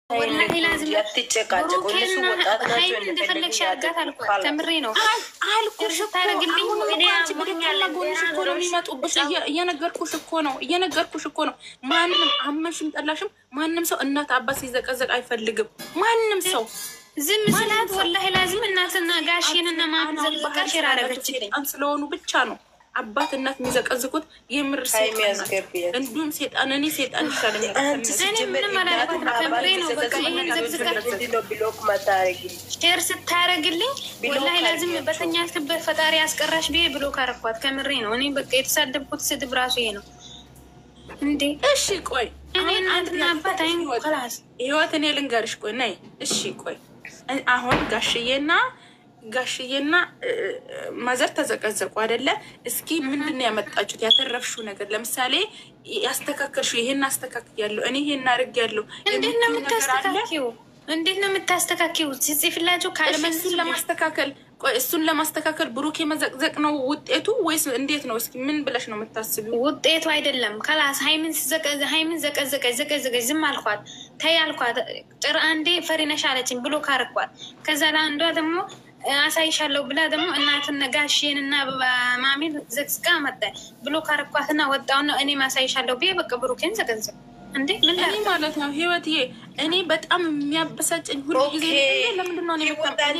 ወላሂ ላዝም ሀይል እንደፈለግሽ አድርጋት አልኳት። ተምሬ ነው አልኩሽ ታረግልኝ። እየነገርኩሽ እኮ ነው። ማንም አመንሽም ጠላሽም ማንም ሰው እናት አባት ሲዘቀዘቅ አይፈልግም። ማንም ሰው ዝም ስላት ወላሂ ላዝም እናትና ጋሼንና ማምን ዘቅዝቃ ሼር አደረገችልኝ ስለሆኑ ብቻ ነው አባት እናት የሚዘቀዝቁት። የምር እንዲሁም ሴጣን እኔ ሴጣን ይሻለኛል። እኔ ምንም አላልኳት ተምሬ ነው በቃ ይሄን ዘቅዝቃ ሼር ስታረግልኝ ወላሂ ላዝም በተኛልክበት ፈጣሪ አስቀራሽ ብዬ ብሎክ አረኳት። ከምሬ ነው። እኔ በቃ የተሳደብኩት ስድብ ራሱ ይሄ ነው እንዴ። እሺ ቆይ እኔ እናትና አባት አይን خلاص ህይወት እኔ ልንገርሽ። ቆይ ነይ እሺ ቆይ አሁን ጋሽዬና ማዘር ተዘቀዘቁ አይደለ? እስኪ ምንድን ያመጣችሁት ያተረፍሽው ነገር? ለምሳሌ ያስተካከልሽው ይሄን አስተካክያለሁ እኔ ይሄን አድርጌያለሁ። እንዴት ነው የምታስተካክዪው? ሲጽፍላችሁ ካልመልሱን ለማስተካከል እሱን ለማስተካከል ብሩኬ መዘቅዘቅ ነው ውጤቱ ወይስ እንዴት ነው? እስኪ ምን ብለሽ ነው የምታስቢው? ውጤቱ አይደለም ከላስ ሃይሚን ዘቀዘቀች ዝም አልኳት። ተይ አልኳት። ጭር አንዴ ፈሪነሽ አለችኝ ብሎ ካረኳት። ከዛ ለአንዷ ደግሞ አሳይሻለሁ ብላ ደግሞ እናትን ጋሼን እና ማሚን ዘቅዝቃ መጣ ብሎ ካረኳትና ወጣውና እኔ ማሳይሻለሁ ብዬ በቃ ብሩኬን ዘቀዘቅ እንዴ ምን ማለት ነው? ህይወትዬ እኔ በጣም የሚያበሳጨኝ ሁሉ ጊዜ ለምንድን ነው እኔ በጣም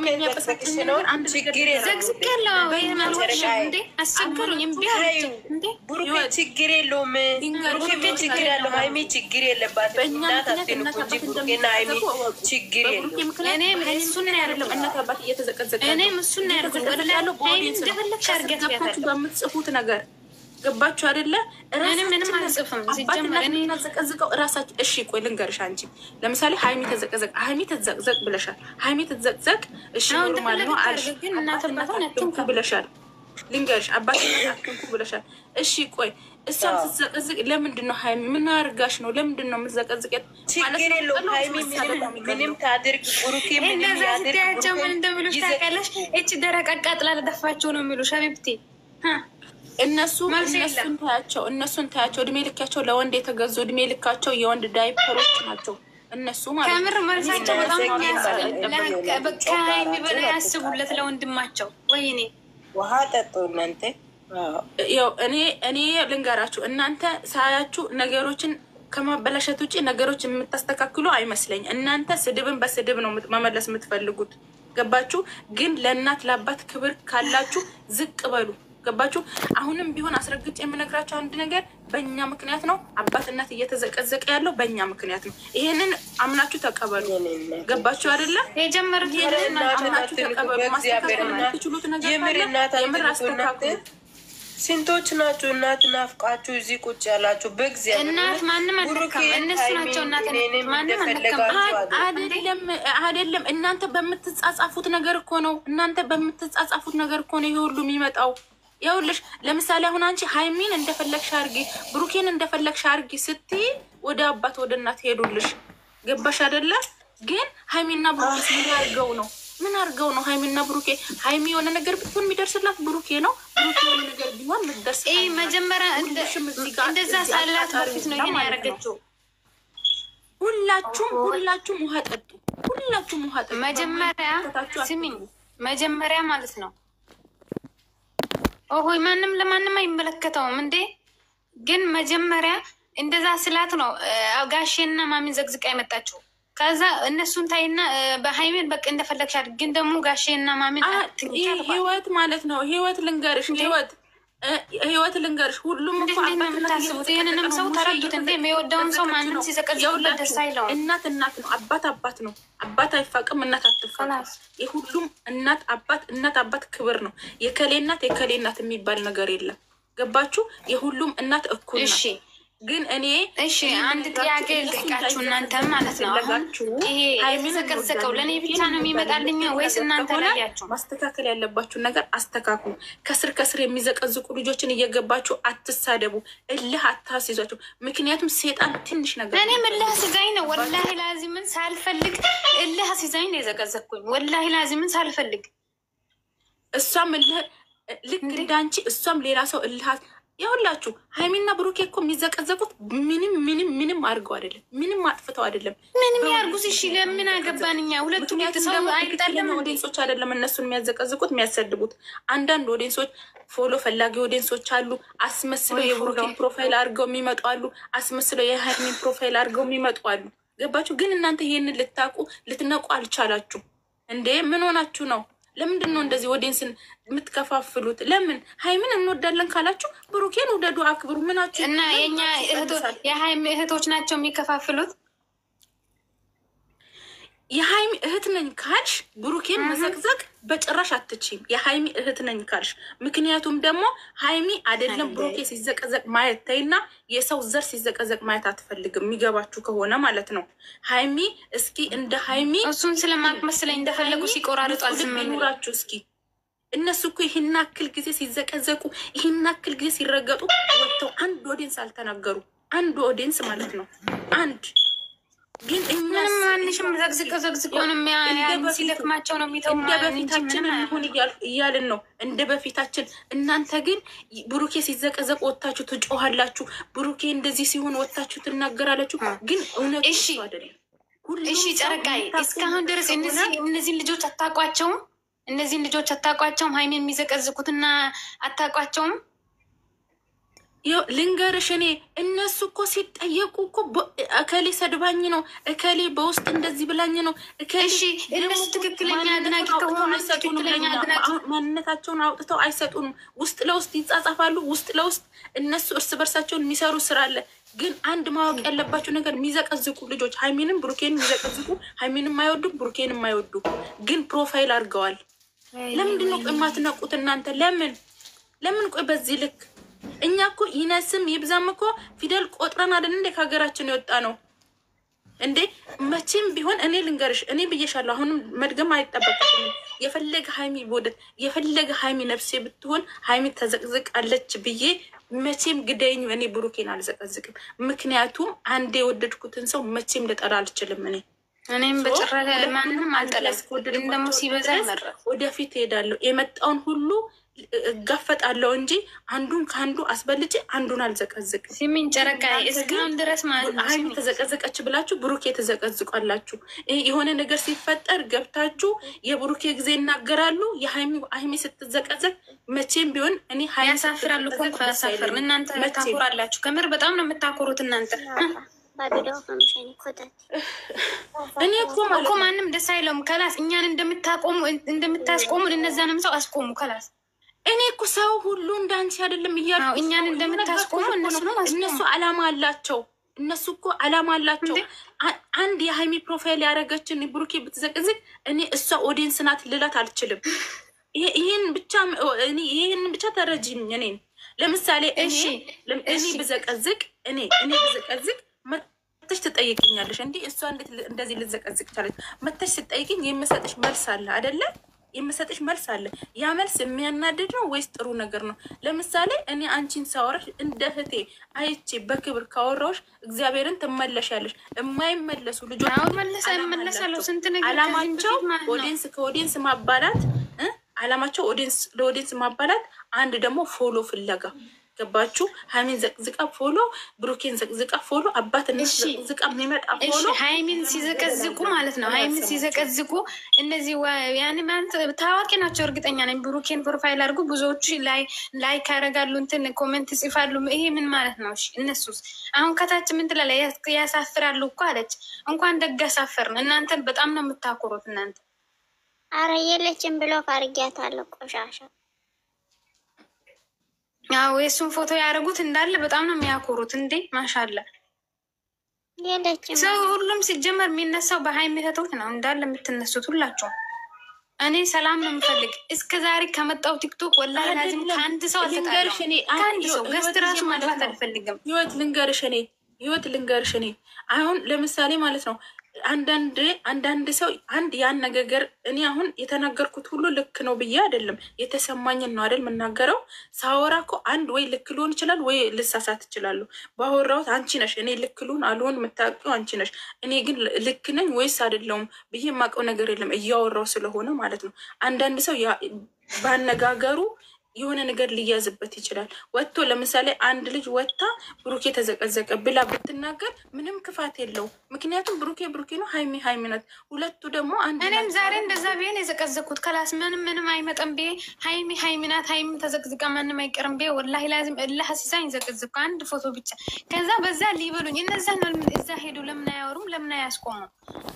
የሚያበሳጨኝ ነገር አንድ ነገር ዘቅዝቄያለሁ ወይ ማለት እንዴ አስቸገሩኝ። እምቢ አለችኝ እንዴ ብሩኬ ችግር የለውም ብሩኬ ችግር ያለው ሃይሚ ችግር የለባትም። እናት አትንኩ እንጂ ብሩኬና ሃይሚ ችግር የለውም። እኔ እሱን ያደረገው እናት አባት እየተዘቀዘቀ እኔ እሱን ያደረገው ወላሂ ሃይሚ እንደፈለግሽ አድርገት ያታል በምትጽፉት ነገር ገባችሁ አይደለ? ምንም አልጽፍም ሲጀመር እኔ ተዘቀዝቀው እራሳችሁ። እሺ ቆይ ልንገርሽ። አንቺ ለምሳሌ ሃይሚ ተዘቅዘቅ ብለሻል። ሃይሚ ተዘቅዘቅ እሺ ኖርማል ነው አልሽ። እናትነቱን አትንኩ ብለሻል። ልንገርሽ አባትና አትንኩ ብለሻል። እሺ ቆይ እሷን ስትዘቀዝቅ ለምንድን ነው ሃይሚ ምን አርጋሽ ነው? ለምንድን ነው የምትዘቀዝቀት? ችግር የለውም ሃይሚ ምንም ታድርግ ብሩኬ ምንም ያድርግ ምን እንደሚሉሽ ታውቂያለሽ? እቺ ደረቅ አቃጥላ ለደፋቸው ነው የሚሉሽ ሀቢብቲ። እነሱን ታያቸው እድሜ ልካቸው ለወንድ የተገዙ እድሜ ልካቸው የወንድ ዳይፐሮች ናቸው እነሱ ማለት ከምር መልሳቸው በጣም በቃ የሚበላ ያስቡለት ለወንድማቸው። ወይኔ ውሃ ጠጡ እናንተ። እኔ ልንገራችሁ እናንተ ሳያችሁ ነገሮችን ከማበላሸት ውጭ ነገሮች የምታስተካክሉ አይመስለኝ። እናንተ ስድብን በስድብ ነው መመለስ የምትፈልጉት። ገባችሁ? ግን ለእናት ለአባት ክብር ካላችሁ ዝቅ በሉ። ገባችሁ? አሁንም ቢሆን አስረግጬ የምነግራቸው አንድ ነገር በእኛ ምክንያት ነው አባት እናት እየተዘቀዘቀ ያለው በእኛ ምክንያት ነው። ይሄንን አምናችሁ ተቀበሉ። ገባችሁ አይደለ? የጀመሩት ይሄንን አምናችሁ ተቀበሉ። ማስተካከል የምትችሉት ነገር የምር አስተካክሉ። ስንቶች ናችሁ እናት ናፍቃችሁ እዚህ ቁጭ ያላችሁ? በእግዚአብሔር እናት ማንም አልነካም። እነሱ ናቸው እናት ማንም አልነካም። አይደለም እናንተ በምትጻጻፉት ነገር እኮ ነው። ይሄ ሁሉ የሚመጣው ይኸውልሽ። ለምሳሌ አሁን አንቺ ሃይሚን እንደፈለግሽ አርጊ ብሩኬን እንደፈለግሽ አርጊ ስትይ ወደ አባት ወደ እናት ሄዱልሽ። ገባሽ አይደለ? ግን ሃይሚና ብሩኬ ምን አርገው ነው ሃይሚና ብሩኬ? ሃይሚ የሆነ ነገር ብትሆን የሚደርስላት ብሩኬ ነው። ብሩኬ የሆነ ነገር ቢሆን ምትደርስ መጀመሪያ እንደዛ ሳላት በፊት ነው ይሄን ያደረገችው። ሁላችሁም ውሃ ጠጡ። መጀመሪያ ስሚኝ፣ መጀመሪያ ማለት ነው ኦሆይ ማንም ለማንም አይመለከተውም እንዴ። ግን መጀመሪያ እንደዛ ስላት ነው ጋሼና ማሚን ዘቅዝቃ የመጣችው። ከዛ እነሱን ታይና በሃይሜን በቃ እንደፈለግሽ አድርግ። ግን ደግሞ ጋሼና ማሚን ህይወት ማለት ነው። ህይወት ልንገርሽ ሁሉም የምታስቡት ይህንንም ሰው ተረዱት እንዴ። የሚወደውን ሰው ማንም ሲዘቀዝቁለት ደስ አይለውም። እናት ነው፣ አባት ነው። አባት አይፋቅም፣ እናት አትፋቅም። የሁሉም እናት አባት ክብር ነው። የከሌ እናት የሚባል ነገር የለም። ገባችሁ? የሁሉም እናት እኩል ነው። ግን እኔ አንድ ጥያቄ ልጠይቃችሁ እናንተ ማለት ነው። አሁን ይሄ የተዘቀዘቀው ለእኔ ብቻ ነው የሚመጣልኝ ወይስ እናንተ ላያችሁ? ማስተካከል ያለባችሁን ነገር አስተካክሉ። ከስር የሚዘቀዝቁ ልጆችን እየገባችሁ አትሳደቡ። እልህ አታስይዟቸው። ምክንያቱም ሴጣን ትንሽ ነገር እኔም እልህ አስይዛኝ ነው ወላሂ ላዚምን ሳልፈልግ እልህ አስይዛኝ ነው የዘቀዘቅኩኝ። ወላሂ ላዚምን ሳልፈልግ እሷም እልህ ልክ እንዳንቺ እሷም ሌላ ሰው እልህ ይኸውላችሁ ሃይሚና ብሩኬ እኮ የሚዘቀዘቁት ምንም አድርገው አይደለም፣ ምንም አጥፍተው አይደለም። ምንም ያርጉስ እሺ፣ ለምን አገባን እኛ? ሁለቱም ሰው አይጣለም። ኦዲንሶች አይደለም እነሱን የሚያዘቀዝቁት የሚያሰድቡት። አንዳንድ ኦዲንሶች ፎሎ ፈላጊ ኦዲንሶች አሉ። አስመስለው የብሩኬን ፕሮፋይል አድርገው የሚመጡ አሉ። አስመስለው የሃይሚን ፕሮፋይል አድርገው የሚመጡ አሉ። ገባችሁ? ግን እናንተ ይሄንን ልትነቁ አልቻላችሁ እንዴ? ምን ሆናችሁ ነው? ለምንድን ነው እንደዚህ ኦዲየንስን የምትከፋፍሉት? ለምን ሃይምን እንወዳለን ካላችሁ ብሩኬን ውደዱ፣ አክብሩ። ምናችሁ እና የኛ የሃይም እህቶች ናቸው የሚከፋፍሉት? የሃይሚ እህት ነኝ ካልሽ ብሩኬን መዘቅዘቅ በጭራሽ አትችይም። የሃይሚ እህት ነኝ ካልሽ፣ ምክንያቱም ደግሞ ሃይሚ አይደለም ብሩኬ ሲዘቀዘቅ ማየት ተይና የሰው ዘር ሲዘቀዘቅ ማየት አትፈልግም። የሚገባችሁ ከሆነ ማለት ነው። ሃይሚ እስኪ እንደ ሃይሚ እሱን ስለማትመስለኝ እንደፈለጉ ሲቆራርጡ አልዝምኑራችሁ። እስኪ እነሱ እኮ ይህን አክል ጊዜ ሲዘቀዘቁ፣ ይህን አክል ጊዜ ሲረገጡ ወጥተው አንድ ኦዲየንስ አልተናገሩ። አንድ ኦዲየንስ ማለት ነው አንድ ግን ምንም ማንሽም ዘግዝቆ ነው ሲለክማቸው ነው የሚተው። እንደ በፊታችን እንሁን እያልን ነው፣ እንደ በፊታችን። እናንተ ግን ብሩኬ ሲዘቀዘቅ ወጥታችሁ ትጮሃላችሁ፣ ብሩኬ እንደዚህ ሲሆን ወጥታችሁ ትናገራላችሁ። ግን እውነት አይደለም። እሺ ጨረቃይ፣ እስካሁን ድረስ እነዚህን ልጆች አታውቋቸውም? እነዚህን ልጆች አታውቋቸውም? ሃይሚ የሚዘቀዝቁትና አታውቋቸውም? ልንገርሽ፣ እኔ እነሱ እኮ ሲጠየቁ እኮ እከሌ ሰድባኝ ነው፣ እከሌ በውስጥ እንደዚህ ብላኝ ነው፣ እሺ እነሱ ትክክለኛ አድናቂ ከሆኑ ትክክለኛ አድናቂ ማንነታቸውን አውጥተው አይሰጡንም። ውስጥ ለውስጥ ይጻጻፋሉ። ውስጥ ለውስጥ እነሱ እርስ በርሳቸውን የሚሰሩ ስራ አለ። ግን አንድ ማወቅ ያለባቸው ነገር የሚዘቀዝቁ ልጆች ሃይሚንም ብሩኬንም የሚዘቀዝቁ ሃይሚንም የማይወዱ ብሩኬንም የማይወዱ ግን ፕሮፋይል አድርገዋል። ለምንድን ነው የማትነቁት እናንተ? ለምን ቆይ በዚህ ልክ እኛ እኮ ይነስም ይብዛም እኮ ፊደል ቆጥረን አይደል እንደ ከሀገራችን የወጣ ነው እንዴ? መቼም ቢሆን እኔ ልንገርሽ፣ እኔ ብዬሻለሁ፣ አሁንም መድገም አይጠበቅም። የፈለገ ሃይሚ ቦደት የፈለገ ሃይሚ ነፍሴ ብትሆን ሃይሚ ተዘቅዝቃለች ብዬ መቼም ግደኝ እኔ ብሩኬን አልዘቀዝቅም። ምክንያቱም አንዴ የወደድኩትን ሰው መቼም ልጠላ አልችልም። እኔም በጭራሽ ማንንም አልጠላም። ደግሞ ሲበዛ ይመረጥ ወደፊት ሄዳለሁ። የመጣውን ሁሉ እጋፈጣለሁ እንጂ አንዱን ከአንዱ አስበልጬ አንዱን አልዘቀዝቅም። ሲሚን ጨረቃ እስካሁን ድረስ ማለት ነው ሃይሚ ተዘቀዘቀች ብላችሁ ብሩኬ ተዘቀዝቋላችሁ። የሆነ ነገር ሲፈጠር ገብታችሁ የብሩኬ ጊዜ ይናገራሉ። የሃይሚ ስትዘቀዘቅ መቼም ቢሆን እኔ ያሳፍራሉ እኮ ያሳፍር። እናንተ ታኮራላችሁ። ከምር በጣም ነው የምታኮሩት እናንተ። እኔ እኮ ማንም ደስ አይለውም። ከላስ እኛን እንደምታስቆሙን እነዛንም ሰው አስቆሙ። ከላስ እኔ እኮ ሰው ሁሉ እንዳንቺ አይደለም እያልኩ እኛን እንደምታስቆሙ እነሱ አላማ አላቸው። እነሱ እኮ አላማ አላቸው። አንድ የሃይሚ ፕሮፋይል ያደረገችን ብሩኬ ብትዘቅዝቅ እኔ እሷ ኦዲየንስ ናት ልላት አልችልም። ይሄን ብቻ ተረጂኝ። እኔን ለምሳሌ እኔ ብዘቀዝቅ መተሽ ትጠይቅኛለሽ። እንዲህ እሷ እንደዚህ ልዘቀዝቅ ቻለች መተሽ ስጠይቅኝ የምሰጥሽ መልስ አለ አይደለ? የምሰጥሽ መልስ አለ። ያ መልስ የሚያናድድ ነው ወይስ ጥሩ ነገር ነው? ለምሳሌ እኔ አንቺን ሳወራሽ እንደ እህቴ አይቼ በክብር ካወራሁሽ እግዚአብሔርን ትመለሻለሽ። የማይመለሱ ልጆች አላማቸው ኦዲየንስ ከኦዲየንስ ማባላት አላማቸው ለኦዲየንስ ማባላት፣ አንድ ደግሞ ፎሎ ፍለጋ። ገባችሁ? ሃይሚን ዘቅዝቃ ፎሎ፣ ብሩኬን ዘቅዝቃ ፎሎ፣ አባትነት ዘቅዝቃ የሚመጣ ፎሎ። ሃይሚን ሲዘቀዝቁ ማለት ነው። ሃይሚን ሲዘቀዝቁ እነዚህ ያኔ ማለት ታዋቂ ናቸው እርግጠኛ ነኝ። ብሩኬን ፕሮፋይል አድርጉ ብዙዎቹ ላይክ ያደርጋሉ፣ እንትን ኮሜንት ይጽፋሉ። ይሄ ምን ማለት ነው? እሺ እነሱስ አሁን ከታች ምን ትላለች? ያሳፍራሉ እኮ አለች። እንኳን ደግ ያሳፍርን። እናንተን በጣም ነው የምታኮሩት እናንተ። አረ የለችም ብሎ ካርጊያታለሁ ቆሻሻ። አዎ የሱን ፎቶ ያደረጉት እንዳለ በጣም ነው የሚያኮሩት። እንዴ ማሻአላ ሰው ሁሉም ሲጀመር የሚነሳው በሃይሚ እህቶች ነው እንዳለ የምትነሱት ሁላችሁም። እኔ ሰላም ነው የምፈልግ። እስከ ዛሬ ከመጣው ቲክቶክ ወላሂ ላዚም ከአንድ ሰው አልተጣላም። ከአንድ ሰው ገስት ራሱ ማግባት አልፈልግም። ህይወት ልንገርሽ እኔ አሁን ለምሳሌ ማለት ነው አንዳንድ ሰው አንድ ያን ነገር እኔ አሁን የተናገርኩት ሁሉ ልክ ነው ብዬ አይደለም፣ የተሰማኝን ነው አይደል የምናገረው። ሳወራ እኮ አንድ ወይ ልክ ልሆን ይችላል ወይ ልሳሳት ይችላሉ። ባወራሁት አንቺ ነሽ እኔ ልክ ልሆን አልሆን የምታውቂው አንቺ ነሽ። እኔ ግን ልክ ነኝ ወይስ አይደለሁም ብዬ የማውቀው ነገር የለም እያወራው ስለሆነ ማለት ነው። አንዳንድ ሰው ባነጋገሩ የሆነ ነገር ሊያዝበት ይችላል። ወጥቶ ለምሳሌ አንድ ልጅ ወጥታ ብሩኬ ተዘቀዘቀ ብላ ብትናገር ምንም ክፋት የለው። ምክንያቱም ብሩኬ ነው፣ ሀይሚ ናት። ሁለቱ ደግሞ አንድ። እኔም ዛሬ እንደዛ ቢሆን የዘቀዘኩት ከላስ ምንም አይመጣም ብዬ ሀይሚ ናት፣ ሀይሚ ተዘቅዝቃ ማንም አይቀርም ብዬ ወላሂ ላዚም እላሀስሳኝ ዘቀዘኩ። አንድ ፎቶ ብቻ ከዛ በዛ ሊበሉኝ እነዛ እዛ ሄዱ። ለምን አያወሩም? ለምን አያስቆሙ?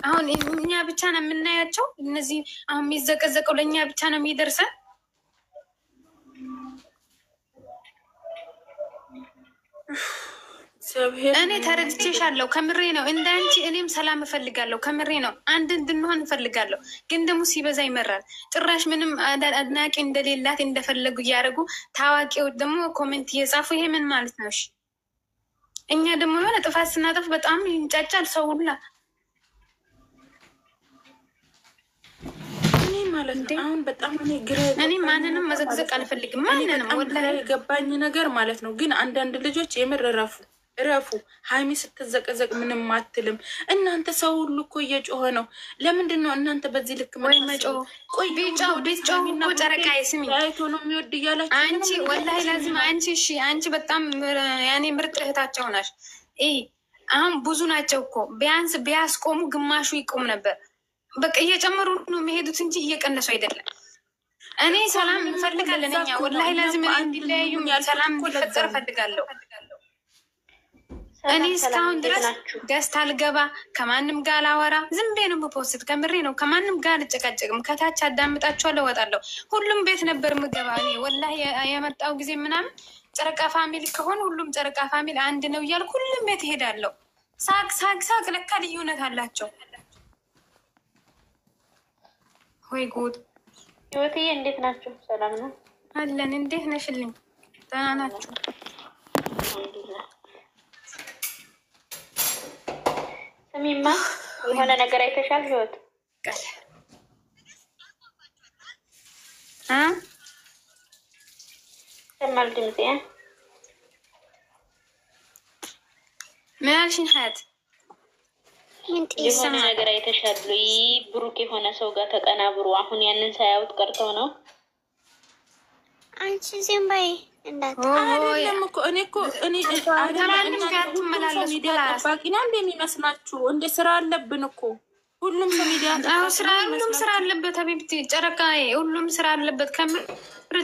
አሁን እኛ ብቻ ነው የምናያቸው። እነዚህ አሁን የሚዘቀዘቀው ለእኛ ብቻ ነው የሚደርሰን። እኔ ተረድቼሻለሁ፣ ከምሬ ነው። እንዳንቺ እኔም ሰላም እፈልጋለሁ፣ ከምሬ ነው። አንድ እንድንሆን እፈልጋለሁ። ግን ደግሞ ሲበዛ ይመራል። ጭራሽ ምንም አድናቂ እንደሌላት እንደፈለጉ እያደረጉ ታዋቂዎች ደግሞ ኮሜንት እየጻፉ ይሄ ምን ማለት ነው? እሺ እኛ ደግሞ የሆነ ጥፋት ስናጠፍ በጣም ይንጫጫል ሰው ሁላ። አሁን በጣም እኔ ማንንም መዘግዘቅ አልፈልግም። ማንንም ወላሂ የገባኝ ነገር ማለት ነው። ግን አንዳንድ ልጆች የምር እረፉ። ሀይሚ ስትዘቀዘቅ ምንም አትልም። እናንተ ሰው ሁሉ እኮ እየጮኸ ነው። ለምንድን ነው እናንተ በዚህ ልክ ቢጮህ ጨረቃዬ ስሚ አይቶ ነው የሚወድ እያላችሁ አንቺ ወላሂ ላዚም አንቺ እሺ፣ አንቺ በጣም ያኔ ምርጥ እህታቸው ናሽ። አሁን ብዙ ናቸው እኮ ቢያንስ ቢያስቆሙ ግማሹ ይቆም ነበር። በቃ እየጨመሩ ነው የሚሄዱት እንጂ እየቀነሱ አይደለም። እኔ ሰላም እንፈልጋለን። እኛ ወላሂ ላዚም እንዲለያዩ ሰላም እንዲፈጠር እፈልጋለሁ። እኔ እስካሁን ድረስ ገዝታ አልገባ፣ ከማንም ጋር አላወራ፣ ዝም ብዬ ነው የምፖስት። ከምሬ ነው። ከማንም ጋር አልጨቃጨቅም። ከታች አዳምጣችኋለሁ፣ እወጣለሁ። ሁሉም ቤት ነበር የምገባ እኔ ወላሂ የመጣው ጊዜ ምናምን ጨረቃ ፋሚሊ ከሆነ ሁሉም ጨረቃ ፋሚሊ አንድ ነው እያልኩ ሁሉም ቤት እሄዳለሁ። ሳቅ ለካ ልዩነት አላቸው። ወይ ጉድ! ህይወትዬ እንዴት ናችሁ? ሰላም ነው አለን። እንዴት ነሽልኝ? ደህና ናችሁ? ስሚማ የሆነ ነገር አይተሻል? ህይወት ሰማል ድምጽ ምን አልሽኝ? ሀያት የሆነ ነገር አይተሻል? ብሩክ የሆነ ሰው ጋር ተቀናብሩ። አሁን ያንን ሳያውት ቀርተው ነው። አንቺ ዝም በይ አይደለም እኮ እኔ ሚዲያ ጠባቂ ነው እንደሚመስላችሁ? እንደ ስራ አለብን እኮ ሁሉም ሰው ሚዲያ ሁሉም ስራ አለበት። ሀቢብቲ ጨረቃዬ ሁሉም ስራ አለበት። ከምር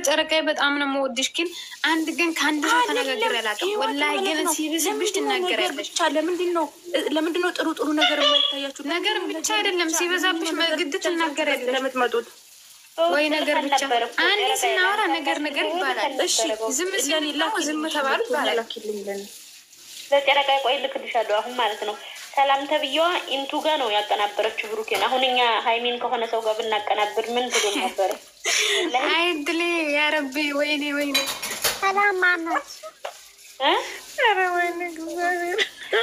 ጨረቃዬ በጣም ነው የምወድሽ። ግን አንድ ግን ከአንድ ሰው ተነጋግሬ አላውቅም። ወላሂ ግን ሲብስብሽ ትናገሪያለሽ። ለምንድን ነው ጥሩ ነገር የማይታያችሁ? ነገር ብቻ አይደለም ሲበዛብሽ ግድ ትናገሪያለሽ። ለምትመጡት ወይ ነገር ብቻ አንድ ስናወራ ነገር ይባላል። እሺ ዝም ዝም ተባሉ ይባላል። ለጨረቃ ቆይ ልክልሻለሁ አሁን ማለት ነው። ሰላም ተብዬዋ ኢንቱ ጋር ነው ያቀናበረችው ብሩኬን። አሁን እኛ ሀይሚን ከሆነ ሰው ጋር ብናቀናብር ምን ትሉን ነበረ? አይድሌ ያረቢ ወይኔ ሰላም ማናት? ኧረ ወይኔ እግዚአብሔር።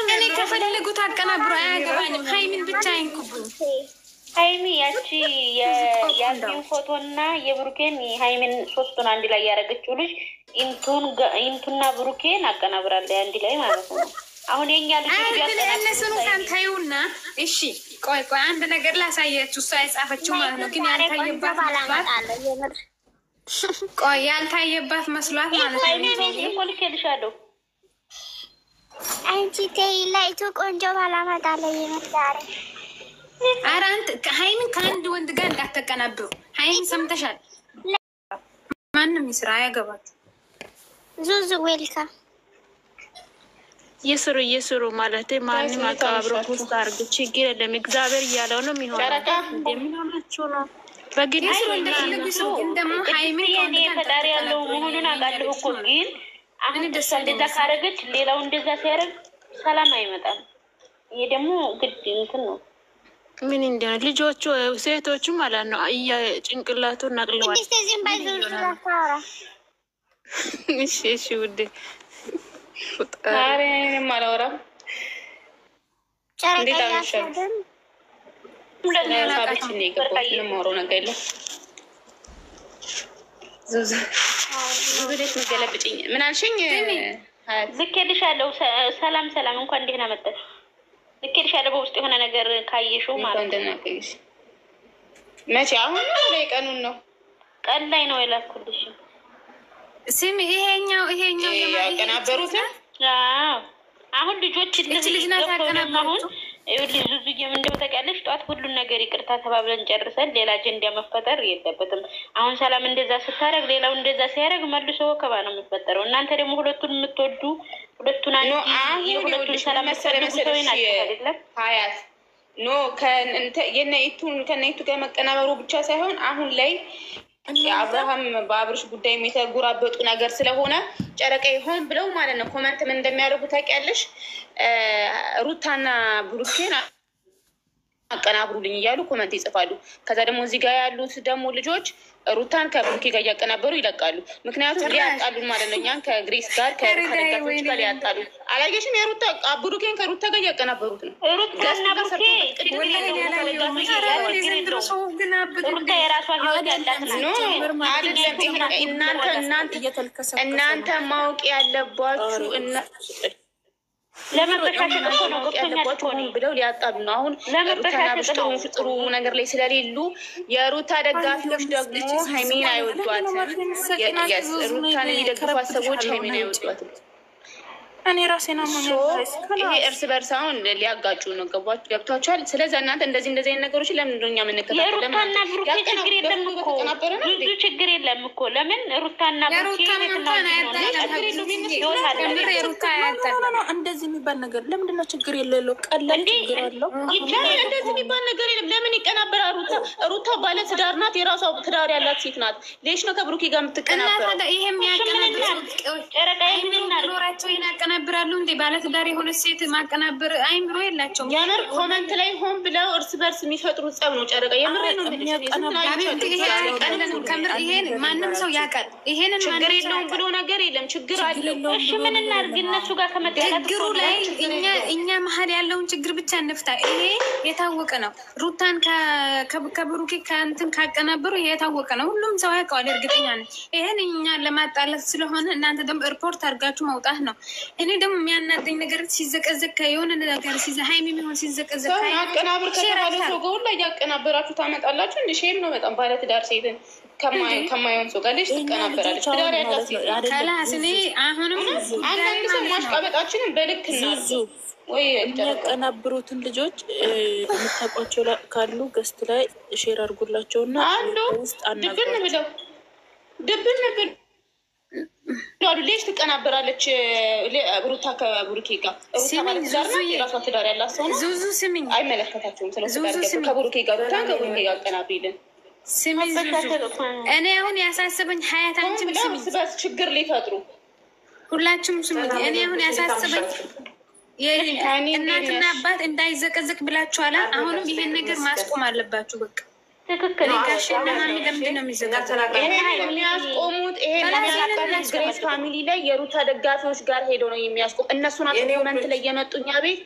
እኔ ከፈለጉት አቀናብሮ አያገባኝም። ሀይሚን ብቻ አይንኩብኝ። ሀይሚ ያቺ የያዝሚን ፎቶና የብሩኬን ሀይሚን ሶስቱን አንድ ላይ ያደረገችው ልጅ ኢንቱና ብሩኬን አቀናብራለ አንድ ላይ ማለት ነው። አሁን የኛ ልጅ እነሱን ካንታዩና እሺ፣ ቆይ አንድ ነገር ላሳያችሁ። እሷ የጻፈችው ማለት ነው። ግን ያልታየባት መስሏት ማለት ነው። ልኬልሻለሁ። አንቺ ተይ ላይቱ ቆንጆ ባላመጣለ የመጣረ ኧረ አንተ ሀይሚን ከአንድ ወንድ ጋር እንዳትቀናብሩ። ሀይሚን ሰምተሻል? ማንም ይስራ አያገባት። ዙዙ ዌልካ እየስሩ ማለት ማንም አቀባብሮ ፖስት አድርጉ። ችግር የለም። እግዚአብሔር እያለው ነው የሚሆነው። እንደሚሆናችሁ ነው በግድ እንደፈለጉ። ግን ደግሞ ሀይሚን እኔ ፈጣሪ ያለው መሆኑን አውቃለሁ እኮ። ግን አሁን እንደዛ ካረገች ሌላው እንደዛ ሲያደርግ ሰላም አይመጣም። ይሄ ደግሞ ግድ እንትን ነው። ምን እንደሆነ ልጆቹ ሴቶቹ ማለት ነው ጭንቅላቱን ነቅለዋል። እሺ ውዴ እኔም አላወራም። እንዴት አመሻችሁ? ሳብችን የገባሁት የማወራው ነገር የለም። ዙዙ ቤት መገለብጭኝ ምን አልሽኝ? ልኬልሻለሁ። ሰላም እንኳን እንዴት ነው መጣሽ? ልኬልሻለሁ። በውስጥ የሆነ ነገር ካየሽው ማለት ነው። መቼ? አሁን ነው ላይ ቀኑን ነው? ቀን ላይ ነው የላኩልሽ። ስሚ ይሄኛው ያቀናበሩትን አሁን ልጆች ልጅ ናት ያቀናበሩት። ዙዙዬም እንደው ታውቂያለሽ፣ ጠዋት ሁሉን ነገር ይቅርታ ተባብለን ጨርሰን ሌላ አጀንዳ መፈጠር የለበትም። አሁን ሰላም እንደዛ ስታረግ ሌላው እንደዛ ሲያደርግ መልሶ ወከባ ነው የሚፈጠረው። እናንተ ደግሞ ሁለቱን የምትወዱ ሁለቱን የሁለቱን ሰላም መሰለኝ አይደለም ሀያት ኖ ከነይቱ ጋር መቀናበሩ ብቻ ሳይሆን አሁን ላይ የአብርሃም በአብርሽ ጉዳይ የሚተጉራበጡ ነገር ስለሆነ ጨረቃ ይሆን ብለው ማለት ነው። ኮመንት ምን እንደሚያደርጉ ታውቂያለሽ? ሩታና ብሩኬን አቀናብሩልኝ እያሉ ኮመንት ይጽፋሉ። ከዛ ደግሞ እዚህ ጋር ያሉት ደግሞ ልጆች ሩታን ከብሩኬ ጋር እያቀናበሩ ይለቃሉ። ምክንያቱም ሊያጣሉን ማለት ነው። እኛን ከግሬስ ጋር ከደጋፊዎች ጋር ሊያጣሉ። አላየሽም? የሩታ ብሩኬን ከሩታ ጋር እያቀናበሩት ነው። ሩታ የራሷ ህይወት ያላት እናንተ ማወቅ ያለባችሁ ያለባችሁ ብለው ሊያጣሉ ነው። አሁን ሩታና ብሽ ጥሩ ነገር ላይ ስለሌሉ የሩታ ደጋፊዎች ደግሞ ሀይሚን አይወዷትም። ሩታን የሚደግፏት ሰዎች ሀይሚን አይወዷትም። እኔ ራሴና ይሄ እርስ በርስ አሁን ሊያጋጩ ነው። ገብቷቸዋል። ስለዚህ እናንተ እንደዚህ አይነት ነገሮች ለምን ነው እኛ የምንከታተለው? የሩታና ብሩኬ ችግር የለም እኮ ብዙ ችግር የለም እኮ። ለምን ሩታና ብሩኬ እንደዚህ የሚባል ነገር ለምንድን ነው ችግር የሌለው? ቀላል ችግር አለው። እንደዚህ የሚባል ነገር የለም። ለምን ይቀናበራል? ሩታ ባለ ትዳር ናት። የራሷ ትዳር ያላት ሴት ናት። ሌሽ ነው ከብሩኬ ጋር የምትቀናበረው? ይሄም ያቀናብራቸው ያቀናብራሉ እንዴ? ባለትዳር የሆነ ሴት ማቀናበር አይምሮ የላቸውም። የምር ኮመንት ላይ ሆን ብለው እርስ በርስ የሚፈጥሩት ጸብ ነው። ጨረቃ የምር ነው። ይሄን ማንም ሰው ያውቃል። ይሄንን ችግር የለውም ብሎ ነገር የለም። ችግር አለው። እሺ ምን እናድርግ? እነሱ ጋር ችግሩ ላይ እኛ መሀል ያለውን ችግር ብቻ እንፍታ። ይሄ የታወቀ ነው። ሩታን ከብሩኬ ከእንትን ካቀናበሩ ይሄ የታወቀ ነው። ሁሉም ሰው ያውቀዋል። እርግጠኛ ነኝ። ይሄን እኛን ለማጣላት ስለሆነ እናንተ ደግሞ ሪፖርት አድርጋችሁ ማውጣት ነው። እኔ ደግሞ የሚያናደኝ ነገር ሲዘቀዘቅ የሆነ ነገር ሀይሚ የሚሆን ሲዘቀዘቅ አቀናብር ከተባለ ሰው ጋር ሁላ እያቀናበራችሁ ታመጣላችሁ። እንደ ሼም ነው በጣም። ባለትዳር ሴትን ከማይሆን ሰው ጋር ልጅ ትቀናበራለች። ትዳር ያላት ሴት ከላስ እኔ አሁንም አንዳንድ ሰው ማሽቃበጣችንን በልክ እናዙ ወይ የሚያቀናብሩትን ልጆች የምታውቋቸው ካሉ ገስት ላይ ሼር አድርጉላቸውና ውስጥ ድብን ብለው ልጅ ትቀናበራለች። ሩታ ከብሩኬ ጋር ራሷ ትዳር ያላት ሰው ነው። ዙዙ ስሚኝ፣ አይመለከታቸውም። ከብሩኬ ጋር ሩታ ከብሩኬ ጋር አቀናብሪልን። ስሚኝ እኔ አሁን ያሳስበኝ ሀያት አንቺም ስሚኝ፣ በስ ችግር ሊፈጥሩ ሁላችሁም ስሚኝ። እኔ አሁን ያሳስበኝ እናትና አባት እንዳይዘቀዘቅ ብላችኋላ። አሁንም ይሄን ነገር ማስቆም አለባችሁ። በቃ ትክክል። ለምንድን ነው የሚያስቆሙት? የሚያስቆሙት ግሬስ ፋሚሊ ላይ የሩታ ደጋፊዎች ጋር ሄደው ነው የሚያስቆም። እነሱ ናቸው ኮመንት ላይ የመጡ እኛ ቤት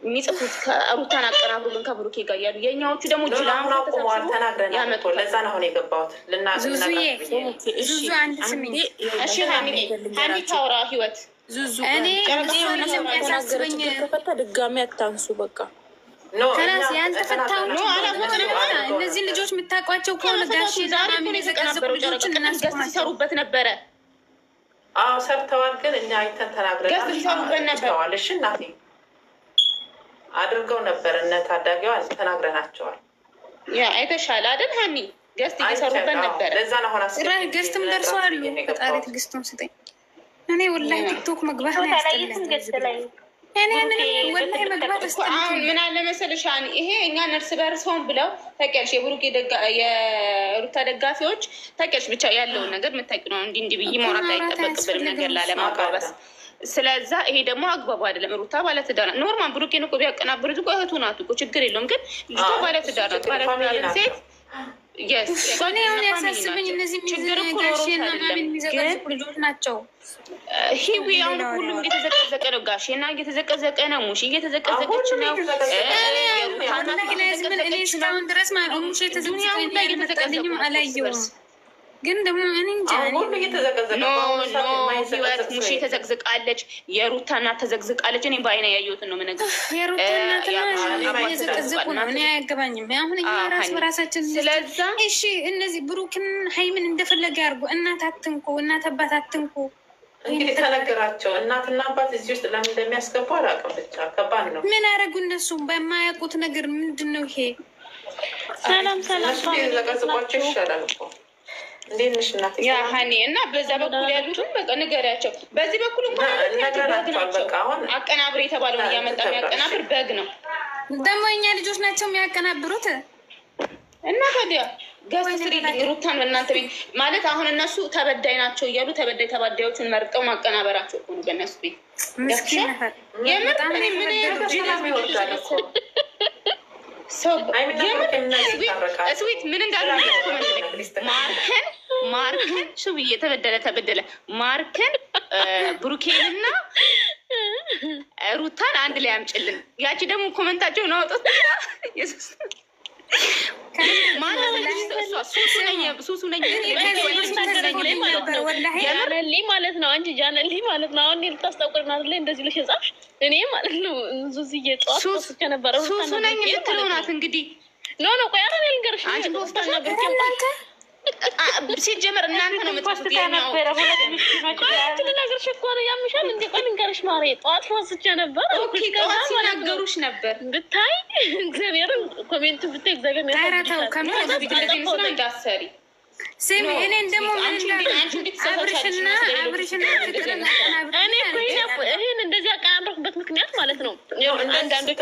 የሚጽፉት ከሩታን አቀናብሩልን ከብሩኬ ጋር እያሉ። የእኛዎቹ ደግሞ ያመጡ። ለዛ ነው አሁን የገባሁት። ዙዙ አንድ ስሚኝ እሺ። ሀሚ ታውራ ህይወት ዙዙ እኔ የሚያሳስበኝ ከፈታ ድጋሚ አታንሱ በቃ ከራስ ያልተፈታው እነዚህ ልጆች የምታውቋቸው ከሆነ ጋሽ ዛሬ የዘቀዘቁ ልጆችን ሲሰሩበት ነበረ። አዎ ሰርተዋል። ግን እኛ አይተን ተናግረናል። እሺ እናቴ አድርገው ነበር። እነ ታዳጊዋ ተናግረናቸዋል። ያ አይተሻል አይደል ሀኒ? ገስት እየሰሩበት ነበረ። ለዛ ነው ሆነ ገስትም ደርሰዋል። ፈጣሪ ትዕግስቱን ስጠኝ። እኔ ወላሂ ቲክቶክ መግባት ነው ያስጠላኝ። ወላሂ መግባት አሁን ምን አለ መሰለሽ ይሄ እኛን እርስ በርስ ሆን ብለው ታውቂያለሽ። የሩታ ደጋፊዎች ታውቂያለሽ ብቻ ያለውን ነገር የምታውቂው ነው። እንዲህ ብዬ ማውራት አይጠበቅብንም ነገር ላለማባበስ። ስለዛ ይሄ ደግሞ አግባቡ አይደለም። ሩታ ባለትዳር ናት። ኖርማል ብሩኬን እኮ ቢያቀናብሩት እኮ እህቱ ናት እኮ ችግር የለውም። ግን ልጅቷ ባለትዳር ናት። ባለትዳር ሴት እኔ አሁን ያሳስበኝ እነዚህ ጋሼና ማሚን የሚዘቀዝቁ ልጆች ናቸው። ሂዊ አሁን ሁሉም እየተዘቀዘቀ ነው። ጋሼና እየተዘቀዘቀ ነው። ሙሽ እየተዘቀዘቀች ነው። እኔ እስካሁን ድረስ ሙሽ የተዘቀዘቀኝም አላየሁም። ግን ደግሞ እኔ እንጃ ህይወት ሙሽ ተዘግዝቃለች፣ የሩታ እናት ተዘግዝቃለች። እኔ በአይና ያየሁትን ነው የምነግርሽ። የሩታ እናትና የዘቀዘቁ ነው። እኔ አያገባኝም። አሁን እኛ ራስ በራሳችን ስለዛ እሺ፣ እነዚህ ብሩክን ሀይምን እንደፈለገ ያርጉ። እናት አትንኩ፣ እናት አባት አትንኩ። እንግዲህ ተነገራቸው። እናትና አባት እዚህ ውስጥ ለምን እንደሚያስገቡ አላውቅም። ብቻ ከባድ ነው። ምን አደረጉ እነሱ በማያውቁት ነገር? ምንድን ነው ይሄ? ሰላም ዘቀዝቋቸው ይሻላል እኮ ያ ሀኒ እና በዛ በኩል ያሉትን በቃ ንገሪያቸው። በዚህ በኩል አቀናብር የተባለውን እያመጣ የሚያቀናብር በግ ነው። ደግሞ የኛ ልጆች ናቸው የሚያቀናብሩት። እና ታዲያ ገስ ስሪ ሩታን በእናንተ ቤት ማለት አሁን እነሱ ተበዳይ ናቸው እያሉ ተበዳይ ተባዳዮቹን መርጠው ማቀናበራቸው እኮ ነው በእነሱ ቤት። የምር ስዊት ምን እንዳሉ ማርከን ሹብ ተበደለ ማርከን ብሩኬንና ሩታን አንድ ላይ አምጭልን። ያቺ ደግሞ ኮመንታቸውን አወጡት። ሱሱ ነኝ ማለት ነው። አንቺ ጃነሊ ማለት ነው። አሁን ልታስታውቅና ላይ እንደዚህ ልሽ ጻፍሽ እኔ ማለት ነው። ዙዝዬ ጠዋት ሱሱ ነበረ ሱሱ ነኝ የምትለው ናት እንግዲህ። ኖ ቆይ አረ ልንገርሽ አንቺ በውስጣና ሲጀመር እናንተ ነው የምትጽፉት። ልነግርሽ እኮ ነው ያምሻል እንዴ? ቆይ ልንገርሽ ማሬ ጠዋት ወስጄ ነበር። ጠዋት ሲናገሩሽ ነበር ብታይ እግዚአብሔርን ኮሜንት ብታይ እግዚአብሔርን ታራታው ከምን እንዳሰሪ ስሚ እኔ ደግሞ አብርሽና እኔ እኮ ይሄን እንደዚህ አቀናብረኩበት ምክንያት ማለት ነው አንዳንዶች